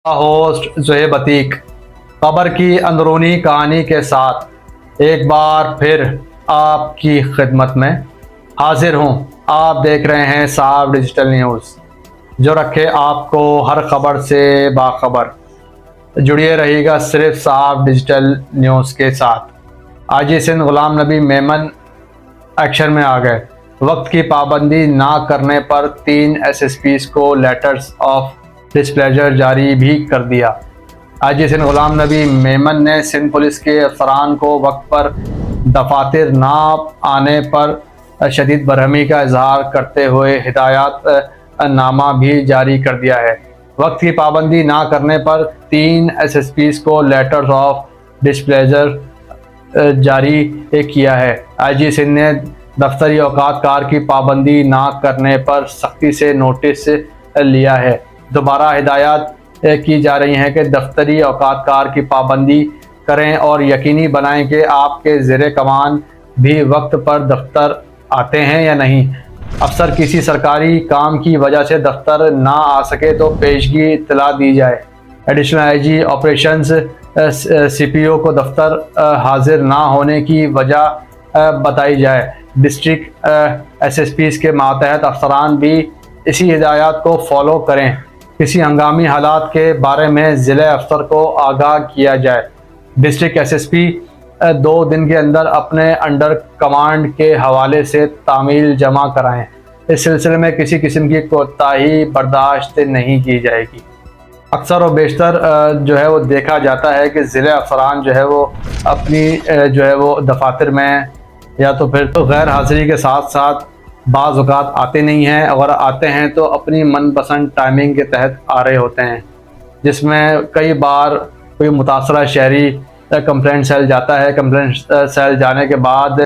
Host Zoheb Atiq खबर की अंदरूनी कहानी के साथ एक बार फिर आपकी खिदमत में हाजिर हूँ। आप देख रहे हैं साफ डिजिटल न्यूज़, जो रखे आपको हर खबर से बाखबर। जुड़िए रहिएगा सिर्फ साफ डिजिटल न्यूज़ के साथ। आईजी सिंध गुलाम नबी मेमन एक्शन में आ गए। वक्त की पाबंदी ना करने पर 3 SSPs को लेटर्स ऑफ डिस्प्लेजर जारी भी कर दिया। आईजी सिंध गुलाम नबी मेमन ने सिंध पुलिस के अफसरान को वक्त पर दफातर ना आने पर शदीद बरहमी का इजहार करते हुए हिदायत नामा भी जारी कर दिया है। वक्त की पाबंदी ना करने पर 3 SSPs को लेटर्स ऑफ डिस्प्लेजर जारी किया है। आईजी सिंध ने दफ्तरी औकात कार की पाबंदी ना करने पर सख्ती से नोटिस लिया है। दोबारा हिदायत की जा रही है कि दफ्तरी औकात कार की पाबंदी करें और यकीनी बनाएं कि आपके ज़ेरे कमान भी वक्त पर दफ्तर आते हैं या नहीं। अफसर किसी सरकारी काम की वजह से दफ्तर ना आ सके तो पेशगी इत्तला दी जाए। एडिशनल आईजी ऑपरेशंस CPO को दफ्तर हाजिर ना होने की वजह बताई जाए। डिस्ट्रिक्ट SSPs के मातहत अफसरान भी इसी हिदायत को फॉलो करें। किसी हंगामी हालात के बारे में ज़िले अफसर को आगाह किया जाए। डिस्ट्रिक्ट SSP 2 दिन के अंदर अपने अंडर कमांड के हवाले से तामील जमा कराएं। इस सिलसिले में किसी किस्म की कोताही बर्दाश्त नहीं की जाएगी। अक्सर और बेशतर जो है वो देखा जाता है कि ज़िले अफसरान जो है वो अपनी जो है वो दफातर में या तो फिर तो गैर हाज़िरी के साथ साथ बाज़ औक़ात आते नहीं हैं, और आते हैं तो अपनी मनपसंद टाइमिंग के तहत आ रहे होते हैं, जिसमें कई बार कोई मुतासरा शहरी कंप्लेंट सेल जाता है। कंप्लेंट सेल जाने के बाद